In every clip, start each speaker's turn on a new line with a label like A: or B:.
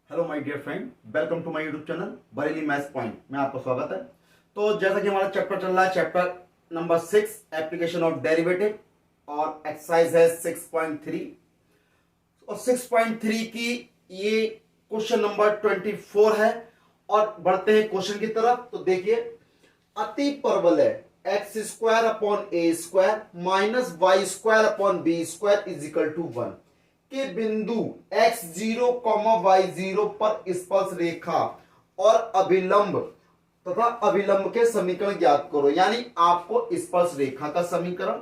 A: Hello my dear friend, welcome to my YouTube channel Bareilly maths point में आपका स्वागत है। तो जैसा कि हमारा चैप्टर चल रहा है, chapter number 6 application of derivative, और एक्सरसाइज है 6.3 और 6.3 की ये क्वेश्चन नंबर 24 है। और बढ़ते हैं क्वेश्चन की तरफ। तो देखिए, अति परवलय x square upon a square minus y square upon B square is equal to 1 के बिंदु x0, y0 पर स्पर्श रेखा और अभिलंब तथा अभिलंब के समीकरण ज्ञात करो। यानी आपको स्पर्श रेखा का समीकरण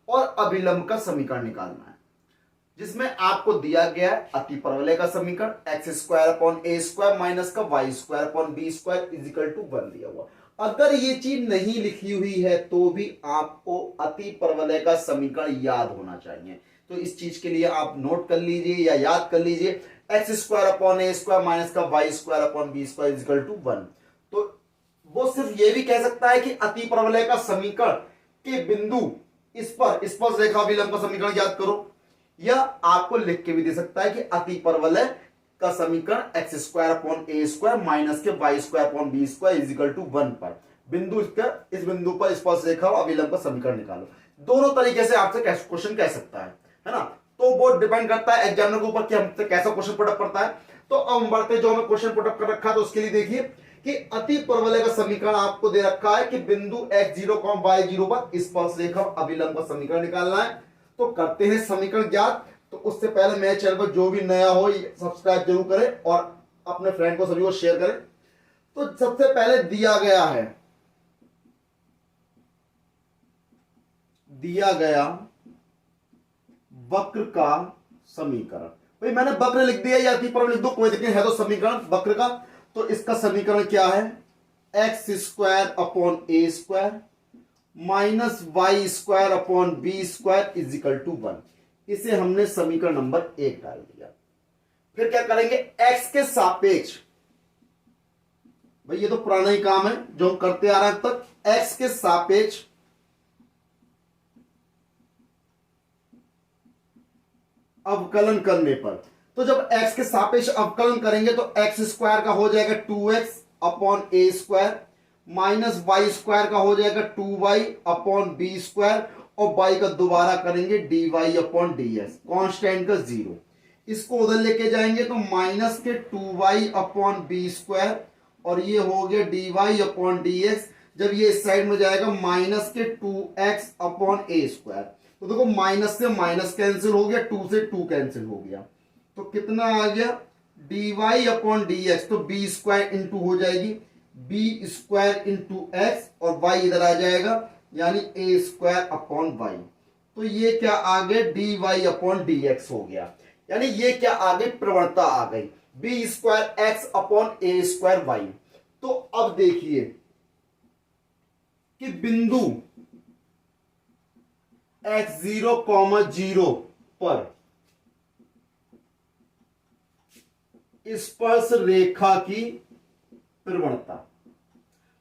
A: और अभिलंब का समीकरण निकालना है, जिसमें आपको दिया गया है अति परवलय का समीकरण x square upon a square minus का y square upon B square is equal to 1 दिया हुआ। अगर ये चीज नहीं लिखी हुई है तो भी आपको अति परवलय का समीकरण याद होना चाहिए। तो इस चीज के लिए आप नोट कर लीजिए या याद कर लीजिए, x square upon a square minus का y square upon B square is equal to 1। तो वो सिर्फ ये भी कह सकता है कि अति परवलय का समीकरण के बिंदु इस पर स्पर्श रेखा अभिलंब का समीकरण याद करो, या आपको लिख के भी दे सकता है कि अति परवलय का समीकरण x square upon a square minus के y square upon B square is equal to 1 पर बिंदु इस बिंदु पर स्पर्श रेखा और अभिलंब का समीकरण निकालो। दोनों तरीके से आपसे क्वेश्चन कह सकता है ना। तो वो डिपेंड करता है एग्जामिनर के ऊपर कि हमसे कैसा क्वेश्चन पुटअप करता है। तो अब हम बढ़ते, जो हमें क्वेश्चन पुटअप कर रखा है, तो उसके लिए देखिए कि अति परवलय का समीकरण आपको दे रखा है कि बिंदु x0, y0 पर स्पर्श रेखा और अभिलंब का समीकरण निकालना है। तो करते हैं समीकरण ज्ञात। तो उससे पहले मेरे चैनल पर जो भी नया हो सब्सक्राइब जरूर करें और अपने फ्रेंड को सभी को शेयर करें। तो सबसे पहले दिया गया वक्र का समीकरण। भाई मैंने वक्र लिख दिया या अति परवलय लिख दो, कोई दिक्कत है। तो समीकरण वक्र का, तो इसका समीकरण क्या है, x square upon a square minus y square upon B square is equal to 1। इसे हमने समीकरण नंबर 1 डाल दिया। फिर क्या करेंगे, x के सापेक्ष, भाई ये तो पुराना ही काम है जो हम करते आ रहे हैं तक, x के सापेक्ष अवकलन करने पर, तो जब x के सापेक्ष अवकलन करेंगे तो एक्स स्क्वायर का हो जाएगा 2x upon a square minus y square का हो जाएगा 2y अपॉन बी स्क्वायर, और y का दोबारा करेंगे dy अपॉन dx, कांस्टेंट का 0। इसको उधर लेके जाएंगे तो माइनस के 2y अपॉन बी स्क्वायर, और ये हो गया dy अपॉन dx। जब ये इस साइड में जाएगा माइनस के 2x अपॉन ए स्क्वायर, तो देखो माइनस से माइनस कैंसिल हो गया, 2 से 2 कैंसिल हो गया, तो कितना आ गया dy अपॉन dx। तो बी स्क्वायर इंटू हो जाएगी बी स्क्वायर इंटू एक्स, और y इधर आ जाएगा यानी ए स्क्वायर अपॉन वाई। तो ये क्या आ गया dy अपॉन dx हो गया। यानी ये क्या आ गई, प्रवणता आ गई B square x upon a square Y. तो अब देखिए कि बिंदु x0, 0 पर स्पर्श रेखा की प्रवणता।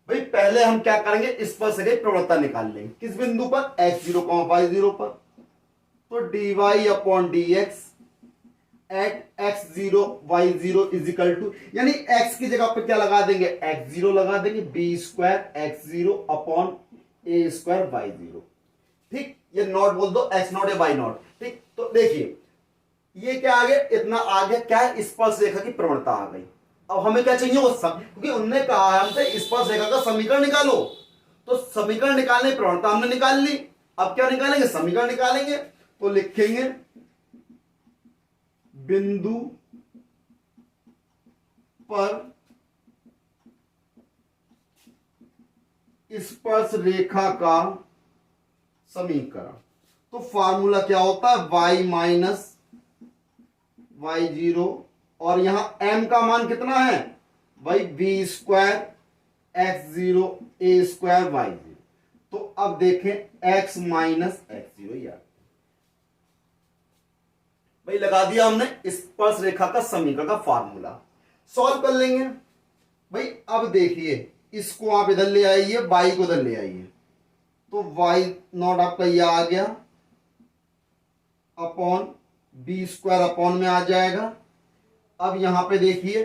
A: भाई पहले हम क्या करेंगे, स्पर्श रेखा की प्रवणता निकाल लेंगे। किस बिंदु पर, x0, y0 पर। तो dy upon dx at x0, y0 is equal to, यानी x की जगह पर क्या लगा देंगे, x0 लगा देंगे, B square x0 upon a square y0। ठीक, ये नॉट बोल दो, x नॉट या y नॉट। ठीक, तो देखिए ये क्या आ गया, इतना आ गया, क्या है, स्पर्श रेखा की प्रवणता आ गई। अब हमें क्या चाहिए, वो सब, क्योंकि उन्होंने कहा है हमसे स्पर्श रेखा का समीकरण निकालो, तो समीकरण निकालने प्रवणता हमने निकाल ली। अब क्या निकालेंगे, समीकरण निकालेंगे। तो लिखेंगे बिंदु पर स्पर्श रेखा का समीकरण। तो फॉर्मूला क्या होता है, y माइनस y0, और यहां m का मान कितना है भाई, बी स्क्वायर x0 ए स्क्वायर y0। तो अब देखें x माइनस x0, यार भाई लगा दिया हमने स्पर्श रेखा का समीकरण का फॉर्मूला। सॉल्व कर लेंगे। भाई अब देखिए, इसको आप इधर ले आइए, y को इधर ले आइए, तो y नॉट आपका ये आ गया अपॉन बी स्क्वायर अपॉन में आ जाएगा अब यहां पे देखिए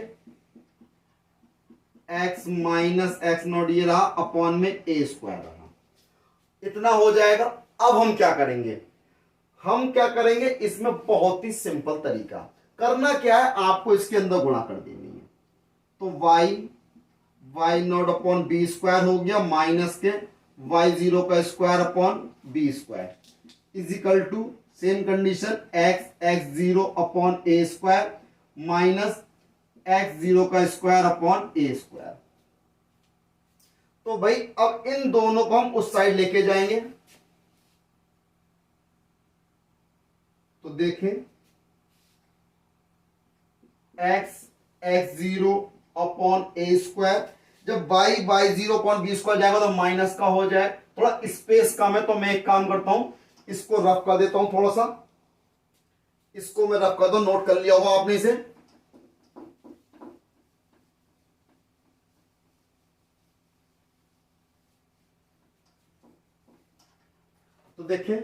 A: x माइनस एक्स नॉट ये रहा अपॉन में ए स्क्वायर रहा, इतना हो जाएगा। अब हम क्या करेंगे, हम क्या करेंगे, इसमें बहुत ही सिंपल तरीका करना क्या है, आपको इसके अंदर गुणा कर देनी है। तो y not upon B square हो गया माइनस के वाई जीरो का square upon B square is equal to same condition x zero upon a square minus x zero का स्क्वायर अपॉन ए स्क्वायर। तो भाई अब इन दोनों को हम उस साइड लेके जाएंगे। तो देखें x zero upon a square, जब y zero upon B square जाएगा तो माइनस का हो जाए, थोड़ा स्पेस कम है तो मैं एक काम करता हूं, इसको रफ कर देता हूं, थोड़ा सा इसको मैं रफ कर दूं, नोट कर लिया होगा आपने इसे। तो देखें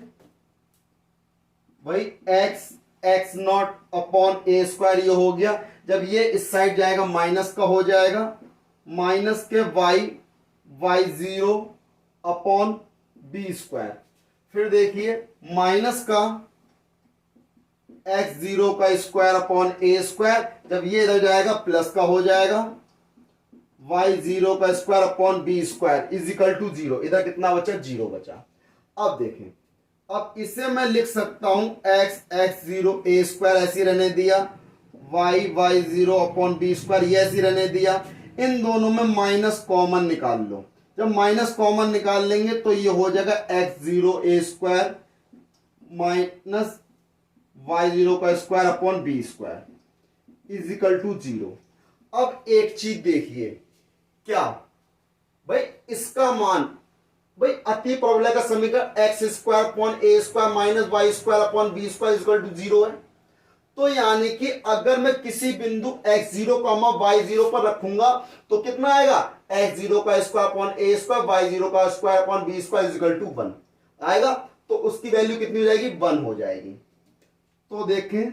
A: भाई x not upon a square ये हो गया, जब ये इस साइड जाएगा माइनस का हो जाएगा, माइनस के y zero upon B square, फिर देखिए माइनस का एक्स जीरो का स्क्वायर अपॉन ए स्क्वायर, जब ये इधर जाएगा प्लस का हो जाएगा, वाई जीरो का square upon B square is equal to zero, इधर कितना बचा, जीरो बचा। अब देखें, अब इसे मैं लिख सकता हूं एक्स जीरो ए स्क्वायर ऐसी रहने दिया, y zero upon B square ये ऐसी रहने दिया, इन दोनों में माइनस कॉमन निकाल लो, जब माइनस कॉमन निकाल लेंगे तो ये हो जाएगा x zero a square minus y zero का square upon B square is equal to zero. अब एक चीज देखिए, क्या भाई इसका मान, भाई अति प्रबल का समीकरण x square upon a square minus y square upon B square is equal to zero है। तो यानी कि अगर मैं किसी बिंदु x जीरो वाई जीरो पर रखूंगा तो कितना आएगा, एक्स जीरो का square upon a square Y zero का square upon B square is equal to 1 आएगा। तो उसकी वैल्यू कितनी हो जाएगी, 1 हो जाएगी। तो देखें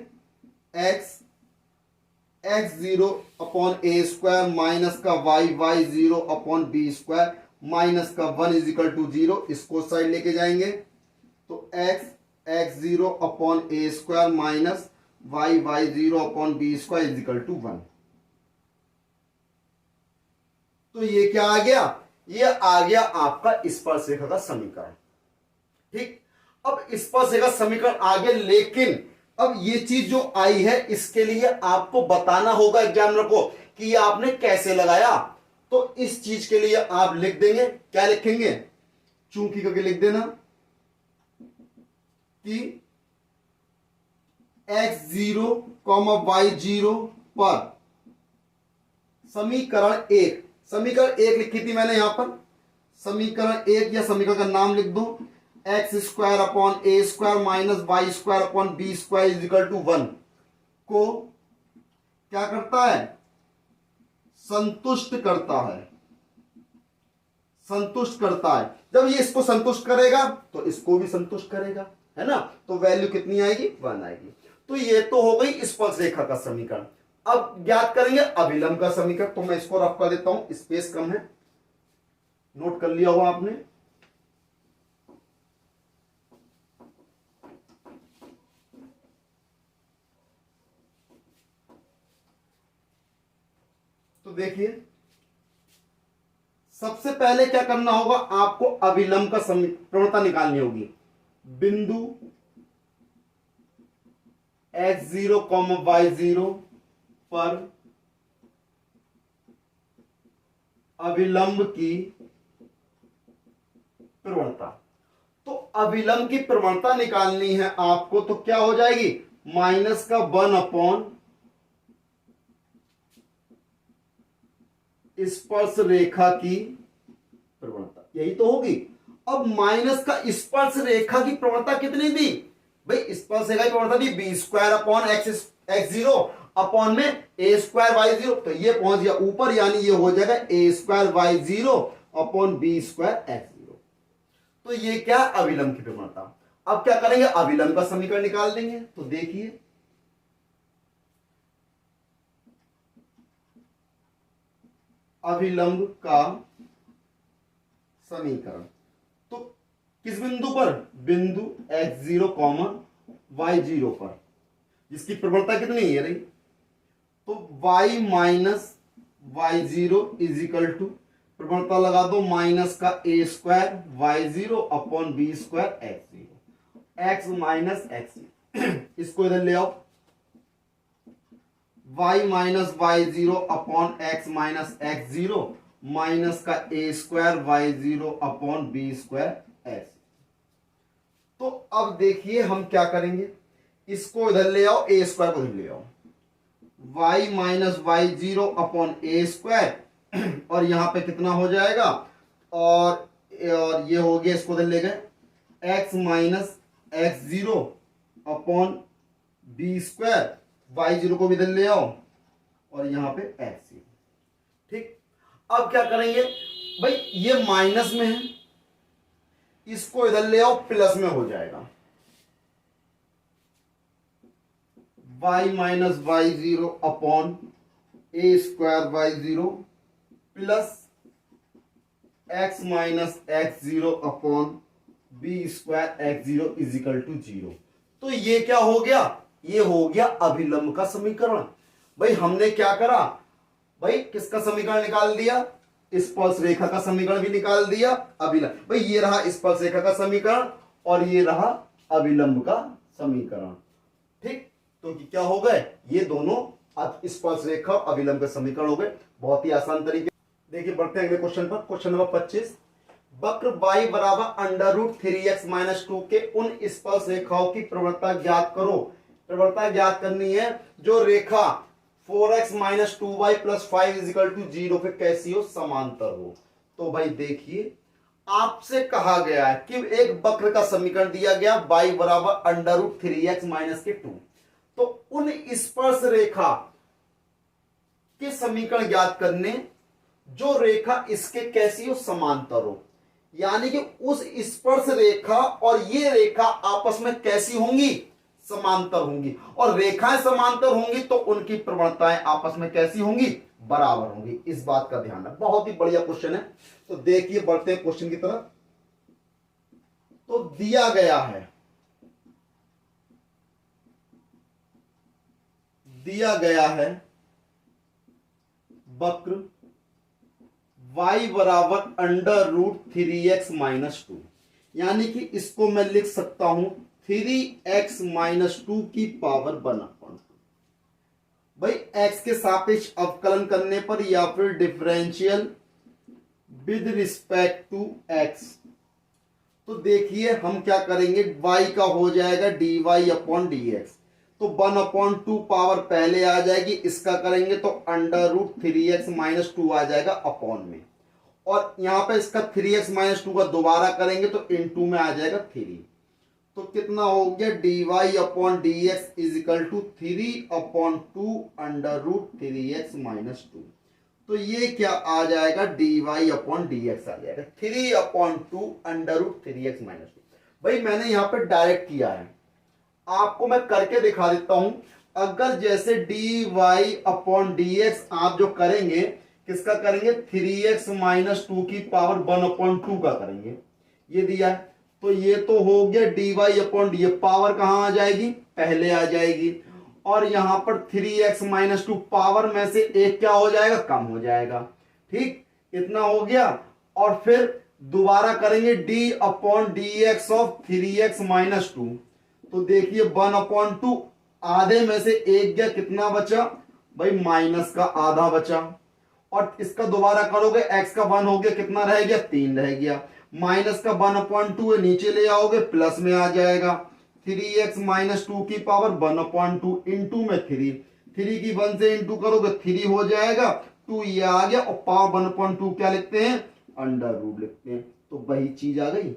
A: x zero upon a square minus का y zero upon B square minus का 1 इज इक्वल टू जीरो, इसको साइड लेके जाएंगे। तो x zero upon a square minus y zero upon B square is equal to 1। तो ये क्या आ गया, ये आ गया आपका स्पर्शरेखा का समीकरण। ठीक, अब स्पर्शरेखा समीकरण आ गया, लेकिन अब ये चीज जो आई है इसके लिए आपको बताना होगा एग्जामिनर को कि ये आपने कैसे लगाया। तो इस चीज के लिए आप लिख देंगे, क्या लिखेंगे, चूंकि करके लिख देना कि x zero comma y zero पर समीकरण एक लिखी थी मैंने यहां पर, समीकरण एक या समीकरण का नाम लिख दो, x square upon a square minus y square upon B square is equal to 1 को क्या करता है, संतुष्ट करता है, संतुष्ट करता है। जब ये इसको संतुष्ट करेगा तो इसको भी संतुष्ट करेगा, है ना। तो वैल्यू कितनी आएगी, 1 आएगी। तो ये तो हो गई स्पर्शरेखा का समीकरण। अब ज्ञात करेंगे अभिलंब का समीकरण। तो मैं इसको रफ कर देता हूं, स्पेस कम है, नोट कर लिया होगा आपने। तो देखिए सबसे पहले क्या करना होगा, आपको अभिलंब का प्रवणता निकालनी होगी। बिंदु x zero comma y zero पर अभिलंब की प्रवणता। तो अभिलंब की प्रवणता निकालनी है आपको, तो क्या हो जाएगी, माइनस का 1 अपॉन स्पर्श रेखा की प्रवणता, यही तो होगी। अब माइनस का स्पर्श रेखा की प्रवणता कितनी दी, भाई स्पर्श रेखा की प्रवणता दी B square upon X zero upon में ए स्क्वायर वाई जीरो, तो ये पहुंच गया ऊपर, यानी ये हो जाएगा A square Y zero upon B square X zero. तो ये क्या, अभिलंब की प्रवणता। अब क्या करेंगे, अभिलंब का समीकरण निकाल देंगे। तो देखिए अभिलंब का समीकरण। तो किस बिंदु पर? बिंदु x0 y0 पर, जिसकी प्रवणता कितनी है रही? तो y minus y0 is equal to, प्रवणता लगा दो, माइनस का a square y0 upon b square x0, x minus x0। इसको इधर ले आओ, y minus y0 upon x minus x0 minus का a square y0 upon b square x। तो अब देखिए हम क्या करेंगे, इसको इधर ले आओ, a स्क्वायर को इधर ले आओ, y minus y0 upon a square, और यहां पे कितना हो जाएगा, और ये हो गया, इसको इधर ले गए, x minus x0 upon b square, y0 को भी इधर ले आओ, और यहां पे x0। ठीक, अब क्या करेंगे भाई, ये माइनस में है, इसको इधर ले आओ, प्लस में हो जाएगा, y minus y0 upon a square y0 plus x minus x0 upon b square x0 is equal to 0। तो ये क्या हो गया, ये हो गया अभिलंब का समीकरण। भाई हमने क्या करा भाई, किसका समीकरण निकाल दिया, स्पर्श रेखा का समीकरण भी निकाल दिया, अभिलंब। भाई ये रहा स्पर्श रेखा का समीकरण और ये रहा अभिलंब का समीकरण। ठीक, तो क्या हो गए, ये दोनों स्पर्श रेखा और अभिलंब के समीकरण हो गए, बहुत ही आसान तरीके। देखिए बढ़ते हैं अगले क्वेश्चन पर, क्वेश्चन नंबर 25। वक्र y बराबर अंडर रूट 3x माइनस 2 के उन स्पर्श रेखाओं की प्रवणता ज्ञात करो। प्रवणता ज्ञात करनी है जो रेखा 4x minus 2y plus 5 is equal to 0 पे कैसी हो, समांतर हो। तो भाई देखिए, आपसे कहा गया है कि एक वक्र का समीकरण दिया गया y बराबर अंडर रूट 3x माइनस के 2, तो उन स्पर्श रेखा के समीकरण ज्ञात करने जो रेखा इसके कैसी हो, समांतर हो। यानी कि उस स्पर्श रेखा और ये रेखा आपस में कैसी होंगी, समांतर होंगी, और रेखाएं समांतर होंगी तो उनकी प्रवणताएं आपस में कैसी होंगी, बराबर होंगी। इस बात का ध्यान रखना, बहुत ही बढ़िया क्वेश्चन है। तो देखिए बढ़ते हैं क्वेश्चन की तरफ। तो दिया गया है वक्र y बराबर अंडर रूट 3x माइनस 2, यानी कि इसको मैं लिख सकता हूं 3x माइनस 2 की पावर 1/2। भाई x के सापेक्ष अवकलन करने पर या फिर differential with respect to x, तो देखिए हम क्या करेंगे, y का हो जाएगा dy अपॉन dx, तो 1/2 पावर पहले आ जाएगी, इसका करेंगे तो अंडर रूट 3x माइनस 2 आ जाएगा अपॉन में, और यहां पे इसका 3x माइनस 2 का दोबारा करेंगे तो इनटू में आ जाएगा 3। तो कितना हो गया, dy upon dx is equal to 3/2 under root 3x minus 2। तो ये क्या आ जाएगा, dy अपॉन dx आ जाएगा 3/2 अंडर रूट 3x माइनस 2। भाई मैंने यहां पे डायरेक्ट किया है, आपको मैं करके दिखा देता हूं। अगर जैसे dy अपॉन dx आप जो करेंगे, किसका करेंगे, 3x माइनस 2 की पावर 1/2 का करेंगे, ये दिया है, तो ये तो हो गया dy अपॉन डी, पावर कहां आ जाएगी, पहले आ जाएगी, और यहां पर 3x माइनस 2 पावर में से एक क्या हो जाएगा, कम हो जाएगा। ठीक, इतना हो गया, और फिर दोबारा करेंगे d upon D x of 3x minus 2, तो देखिए 1/2, आधे में से एक गया, कितना बचा भाई, माइनस का आधा बचा, और इसका दोबारा करोगे x का 1 हो गया, कितना रह गया, 3 रह गया, माइनस का 1/2 है, नीचे ले आओगे प्लस में आ जाएगा, 3x माइनस 2 की पावर 1/2 इंटू में 3 की 1 से इंटू करोगे 3 हो जाएगा, 2 ये आ गया, और पावर 1/2 क्या लिखते हैं, अंडर रूट लिखते हैं, तो वही चीज आ गई।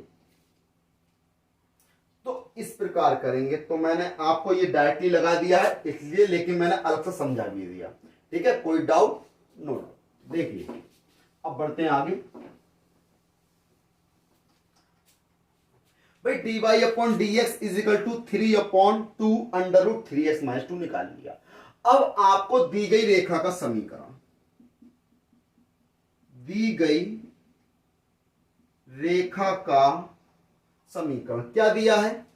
A: तो इस प्रकार करेंगे, तो मैंने आपको ये डायरेक्टली लगा दिया है इसलिए, लेकिन मैंने अलग से समझा भी दिया। ठीक है, कोई डाउट, नो डाउट। देखिए अब बढ़ते हैं आगे। भाई dy upon dx is equal to 3/2 under root 3x minus 2 निकाल लिया। अब आपको दी गई रेखा का समीकरण, दी गई रेखा का समीकरण क्या दिया है,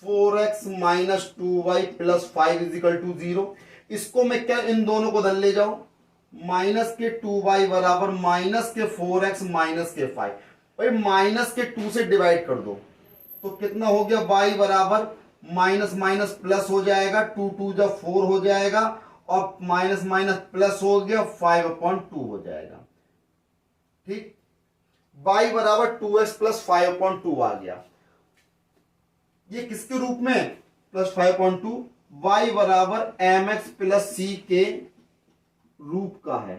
A: 4x minus 2y plus 5 is equal to 0। इसको मैं क्या, इन दोनों को धन ले जाओ, माइनस के 2y बराबर माइनस के 4x माइनस के 5। भाई माइनस के 2 से डिवाइड कर दो तो कितना हो गया, y बराबर माइनस माइनस प्लस हो जाएगा, 2 2 जब 4 हो जाएगा और माइनस माइनस प्लस हो गया 5/2 हो जाएगा। ठीक, y बराबर 2x प्लस 5/2 आ गया। ये किसके रूप में, प्लस 5/2, y बराबर mx प्लस c के रूप का है।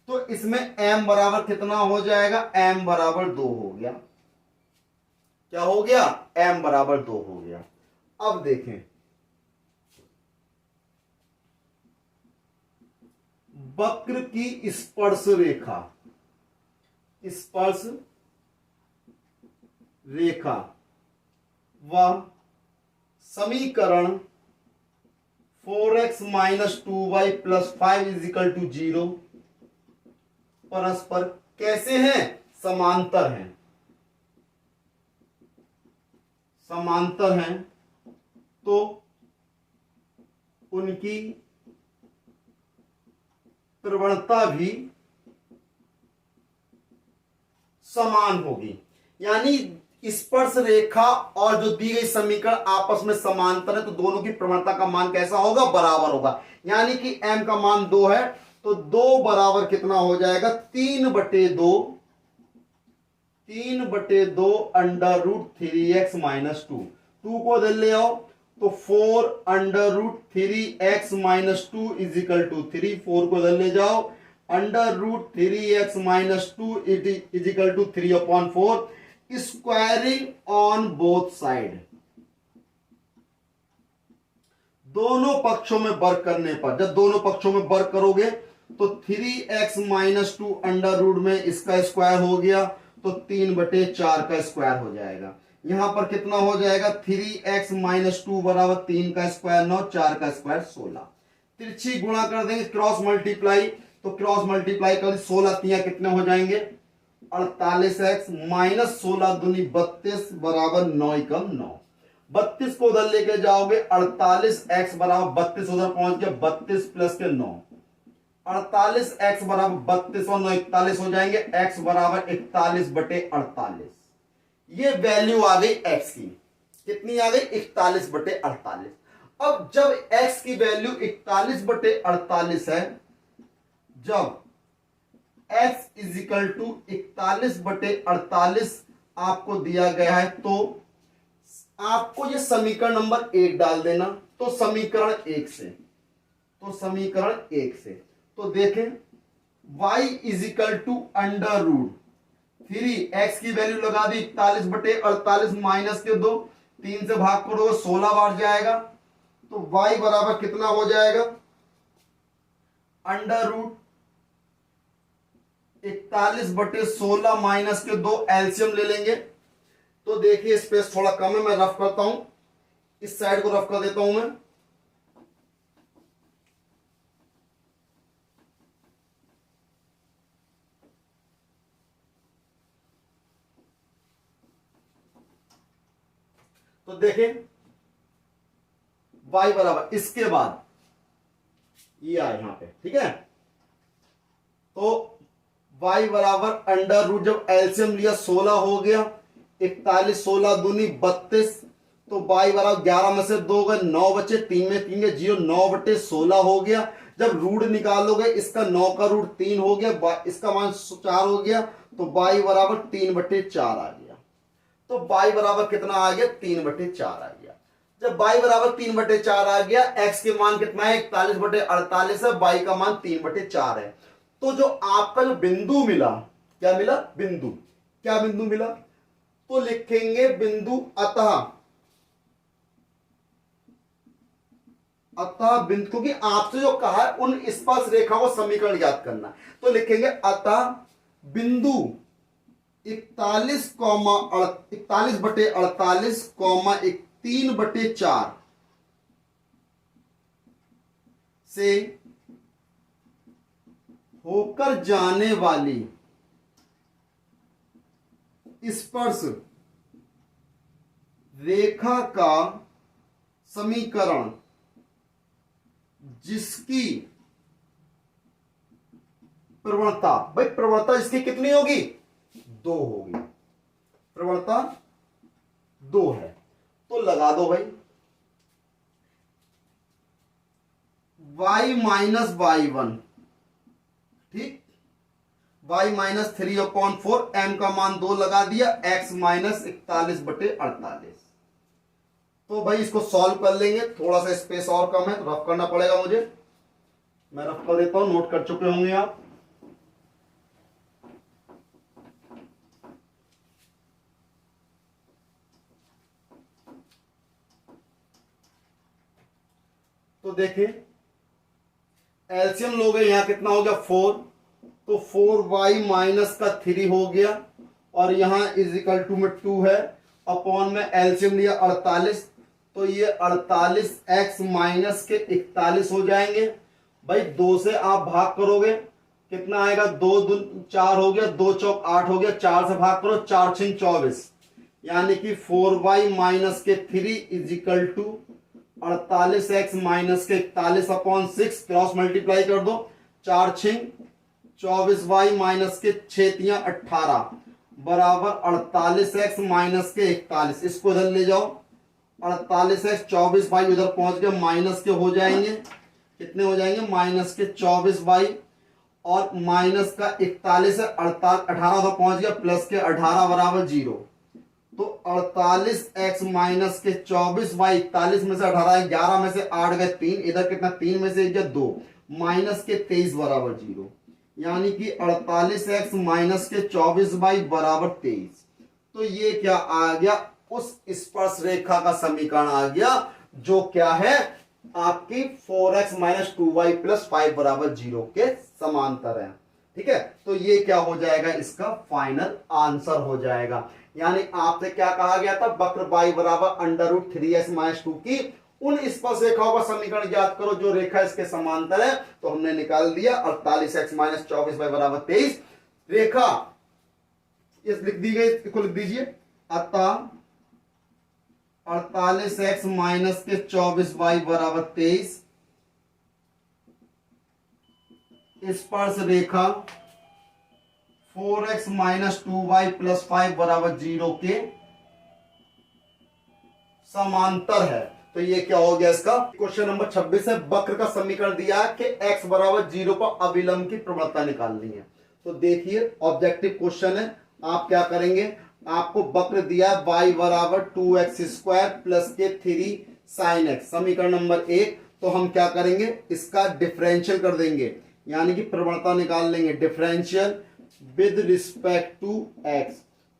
A: तो इसमें m बराबर कितना हो जाएगा, m बराबर 2 हो गया। क्या हो गया, m बराबर 2 हो गया। अब देखें, वक्र की स्पर्श रेखा, स्पर्श रेखा व समीकरण 4x minus 2y plus 5 is equal to 0 परस्पर कैसे हैं, समांतर हैं, समांतर हैं। तो उनकी प्रवणता भी समान होगी। यानी स्पर्श रेखा और जो दी गई समीकरण आपस में समांतर है, तो दोनों की प्रवणता का मान कैसा होगा, बराबर होगा। यानी कि m का मान 2 है तो 2 बराबर कितना हो जाएगा, 3/2, 3/2 अंडर रूट 3x माइनस 2। 2 को इधर ले आओ तो 4 under root 3x minus 2 is equal to 3। 4 को इधर ले जाओ, under root 3x minus 2 is equal to 3/4। Squaring on both side, दोनों पक्षों में वर्ग करने पर, जब दोनों पक्षों में वर्ग करोगे तो 3x माइनस 2 अंडर रूट में इसका स्क्वायर हो गया तो 3/4 का स्क्वायर हो जाएगा। यहां पर कितना हो जाएगा, 3x माइनस 2 बराबर 3 का स्क्वायर 9, 4 का स्क्वायर 16। तिरछी गुणा कर देंगे, क्रॉस मल्टीप्लाई, तो क्रॉस मल्टीप्लाई कर 16 तिया कितने हो जाएंगे, 48x माइनस 16 दूनी 32 बराबर 9 एकम 9। 32 को उधर लेके जाओगे, 48x बराबर 32 उधर पहुंच गया, 32 प्लस के 9, 48x बराबर 32 और 9 41 हो जाएंगे, x बराबर 41/48। ये वैल्यू आ गई x की, कितनी आ गई, 41/48। अब जब x की वैल्यू 41/48 है, जब x इजिकल टू 41/48 आपको दिया गया है, तो आपको ये समीकरण नंबर 1 डाल देना। तो समीकरण 1 से, तो समीकरण 1 से तो देखें, y is equal to under root 3, x की वैल्यू लगा दी 41/48 माइनस के 2, 3 से भाग करोगे 16 बार जाएगा, तो y बराबर कितना हो जाएगा, अंडर रूट 41/16 माइनस के 2, एलसीएम ले लेंगे। तो देखिए स्पेस थोड़ा कम है, मैं रफ करता हूं, इस साइड को रफ कर देता हूं मैं। तो देखें y बराबर, इसके बाद ये आए यहां पे, ठीक है। तो y बराबर अंडर रूट, जब एलसीएम लिया 16 हो गया, 41 16 दूनी 32, तो y बराबर 11 में से 2 गए 9 बचे, 3 में 3 गए 0, 9/16 हो गया। जब रूट निकालोगे इसका 9 का रूट 3 हो गया, इसका मान 4 हो गया, तो y बराबर 3/4 आ गया। तो y बराबर कितना आ गया, 3/4 आ गया। जब y बराबर 3/4 आ गया, x के मान कितना है, 41/48 है, y का मान 3/4 है। तो जो आपका जो बिंदु मिला, क्या मिला, बिंदु, क्या बिंदु मिला, तो लिखेंगे बिंदु अतः बिंदु, क्योंकि आपसे जो कहा है उन स्पर्श रेखा को समीकरण याद करना, तो लिखेंगे अतः बिंदु 41/48 3/4 से होकर जाने वाली स्पर्श रेखा का समीकरण जिसकी प्रवणता, भाई प्रवणता इसकी कितनी होगी, 2 होगी, प्रवणता 2 है, तो लगा दो भाई y माइनस y1, ठीक, y माइनस 3/4, m का मान 2 लगा दिया, x माइनस 41/48। तो भाई इसको सॉल्व कर लेंगे, थोड़ा सा स्पेस और कम है तो रफ करना पड़ेगा मुझे, मैं रफ कर देता हूं, नोट कर चुके होंगे आप। तो देखिए एलसीएम लोगे, यहां कितना हो गया 4, तो 4y माइनस का 3 हो गया, और यहां इज इक्वल टू में 2 है, अपॉन में एलसीएम लिया 48, तो ये 48x माइनस के 41 हो जाएंगे। भाई 2 से आप भाग करोगे कितना आएगा, 2 दूनी 4 हो गया, 2 चौक 8 हो गया, 4 से भाग करो 4 6 24, यानी कि 4y माइनस के 3 is equal to 48x minus के 41/6, क्रॉस मल्टीप्लाई कर दो, 4 6 24y माइनस के 6 18 बराबर 48x माइनस के 41, इसको इधर ले जाओ, 48x 24y उधर पहुंच गए, माइनस के हो जाएंगे, कितने हो जाएंगे, माइनस के 24y, और माइनस का 41 है, 18 उधर पहुंच गया, प्लस के 18 बराबर 0, तो 48x माइनस के 24y, 41 में से 18 11 में से 8 गए 3, इधर कितना 3 में से 2, माइनस के 23 बराबर 0, यानी कि 48x माइनस के 24y बराबर 23। तो ये क्या आ गया, उस स्पर्श रेखा का समीकरण आ गया जो क्या है आपकी 4x माइनस 2y प्लस 5 बराबर 0 के समांतर है, ठीक है। तो ये क्या हो जाएगा, इसका फाइनल आंसर हो जाएगा। यानी आपसे क्या कहा गया था, वक्र y बराबर √3x माइनस 2 की उन स्पर्श रेखाओं का समीकरण ज्ञात करो जो रेखा इसके समांतर है, तो हमने निकाल दिया 48x माइनस 24y बराबर 23। रेखा इस लिख दी गई, इसको लिख दीजिए, अतः 48x माइनस के 24y बराबर 23 स्पर्श रेखा 4x माइनस 2y प्लस 5 बराबर 0 के समांतर है। तो ये क्या हो गया इसका, क्वेश्चन नंबर 26 है, वक्र का समीकरण दिया है कि x बराबर 0 पर अविलंब की प्रवणता निकालनी है। तो देखिए ऑब्जेक्टिव क्वेश्चन है, आप क्या करेंगे, आपको वक्र दिया है y बराबर 2x² प्लस के 3 sin x, समीकरण नंबर 1, तो हम क्या करेंगे, इसका डिफरेंशियल कर देंगे, यानी कि प्रवणता निकाल लेंगे, differential with respect to x,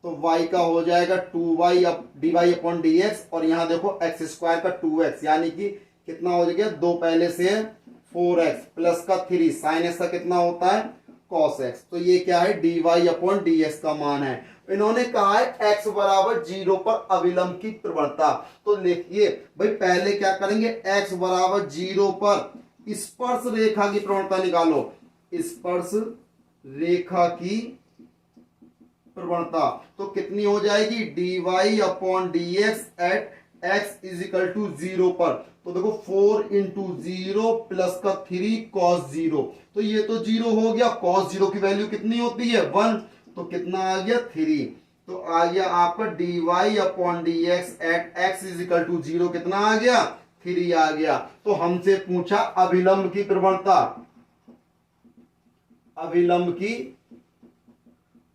A: तो y का हो जाएगा 2y dy अपॉन dx, और यहां देखो x² का 2x, यानी कि कितना हो जाएगा, 2 पहले से है 4x प्लस का 3 sin x का कितना होता है cos x, तो ये क्या है dy अपॉन dx का मान है। इन्होंने कहा है x बराबर 0 पर अविलंब की प्रवणता, तो देखिए भाई पहले क्या करेंगे, x बराबर 0 पर स्पर्श रेखा की प्रवणता निकालो, स्पर्श रेखा की प्रवणता तो कितनी हो जाएगी, dy upon dx at x is equal to 0 पर, तो देखो 4 इंटू 0 प्लस का 3 cos 0, तो ये तो 0 हो गया, cos 0 की वैल्यू कितनी होती है 1, तो कितना आ गया 3, तो आ गया आपका dy upon dx at x is equal to 0, कितना आ गया 3 आ गया। तो हमसे पूछा अभिलंब की प्रवणता, अभिलंब की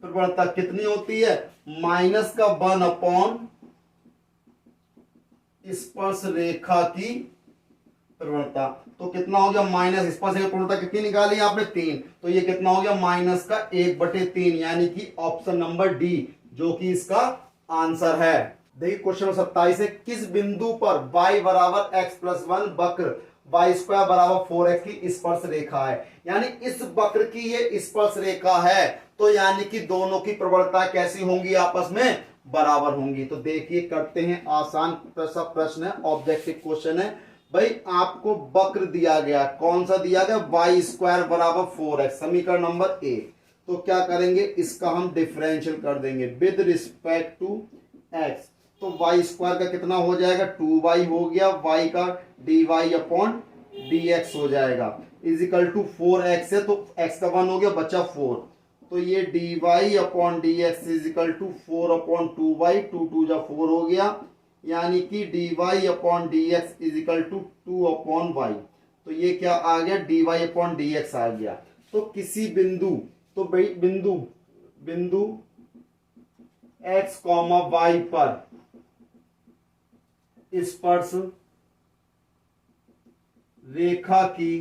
A: प्रवणता कितनी होती है, माइनस का 1 अपॉन स्पर्श रेखा की प्रवणता, तो कितना हो गया माइनस, स्पर्श रेखा प्रवणता कितनी निकाली आपने 3, तो ये कितना हो गया माइनस का 1/3, यानी कि ऑप्शन नंबर डी जो कि इसका आंसर है। देखिए क्वेश्चन नंबर 27 है, किस बिंदु पर y बराबर x प्लस 1 वक्र y² बराबर 4x की स्पर्श रेखा है, यानी इस वक्र की ये स्पर्श रेखा है, तो यानी कि दोनों की प्रवणता कैसी होंगी, आपस में बराबर होंगी। तो देखिए करते हैं, आसान सा प्रश्न है, ऑब्जेक्टिव क्वेश्चन है, भाई आपको वक्र दिया गया, कौन सा दिया गया, वाई स्क्वायर बराबर 4x, समीकरण नंबर ए। तो क्या करेंगे, इसका हम डिफरेंशियल कर देंगे विद रिस्पेक्ट टू x। तो वाई स्क्वायर का कितना हो जाएगा, 2y हो गया, y का dy अपॉन dx हो जाएगा, इजिकल टू 4x है, तो x का 1 हो गया, बचा 4। तो ये dy upon dx is equal to 4 upon 2y, 2 जा 4 हो गया, यानी कि dy upon dx is equal to 2 upon y। तो ये क्या आ गया, dy अपॉन dx आ गया। तो किसी बिंदु, तो भाई बिंदु x y पर स्पर्श रेखा की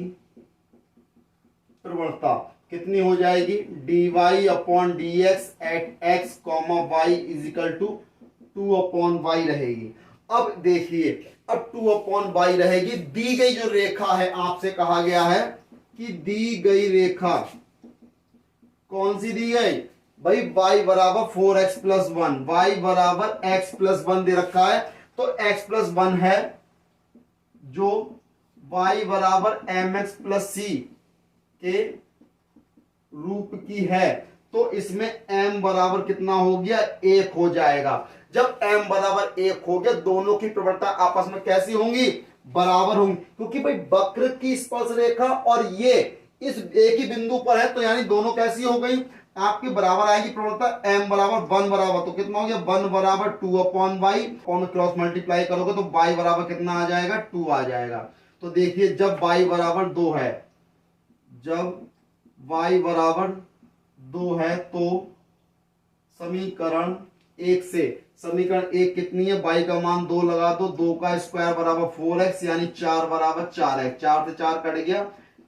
A: प्रवणता कितनी हो जाएगी, dy upon dx at x y is equal to 2 upon y रहेगी। अब देखिए, अब 2 अपॉन y रहेगी, दी गई जो रेखा है, आपसे कहा गया है कि दी गई रेखा कौन सी दी गई भाई, y बराबर 4x प्लस 1, y बराबर x प्लस 1 दे रखा है। तो x प्लस 1 है जो y बराबर mx प्लस c के रूप की है, तो इसमें m बराबर कितना हो गया, 1 हो जाएगा। जब m बराबर 1 हो गया, दोनों की प्रवणता आपस में कैसी होंगी, बराबर होंगी, क्योंकि भाई वक्र की स्पर्श रेखा और ये इस एक ही बिंदु पर है, तो यानी दोनों कैसी हो गई, आपकी बराबर आएगी प्रवणता। m बराबर 1 बराबर, तो कितना हो गया, 1 बराबर 2 अपॉन y, और क्रॉस मल्टीप्लाई करोगे तो y बराबर कितना आ जाएगा, 2 आ जाएगा। तो देखिए, जब y बराबर 2 है, जब y बराबर 2 है, तो समीकरण 1 से, समीकरण 1 कितनी है, y का मान 2 लगा दो, 2 का स्क्वायर बराबर 4x, यानी 4 बराबर 4x, 4 से 4 कट गया,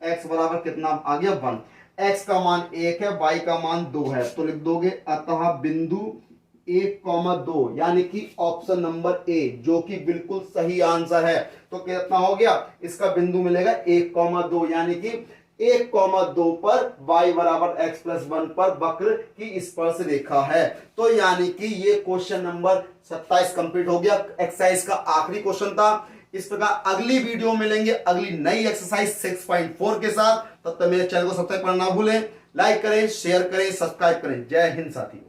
A: x बराबर कितना आ गया, 1। x का मान 1 है, y का मान 2 है, तो लिख दोगे अतः बिंदु 1,2, यानी कि ऑप्शन नंबर ए जो कि बिल्कुल सही आंसर है। तो कितना हो गया, इसका बिंदु मिलेगा 1,2, यानी कि 1,2 पर y बराबर x प्लस 1 पर वक्र की स्पर्श रेखा है। तो यानी कि ये क्वेश्चन नंबर 27 कंप्लीट हो गया, एक्सरसाइज का आखिरी क्वेश्चन था। इस प्रकार अगली वीडियो मिलेंगे अगली नई एक्सरसाइज 6.4 के साथ। तब तक मेरे चैनल को सब्सक्राइब करना ना भूलें, लाइक करें, शेयर करें, सब्सक्राइब करें। जय हिंद साथियों।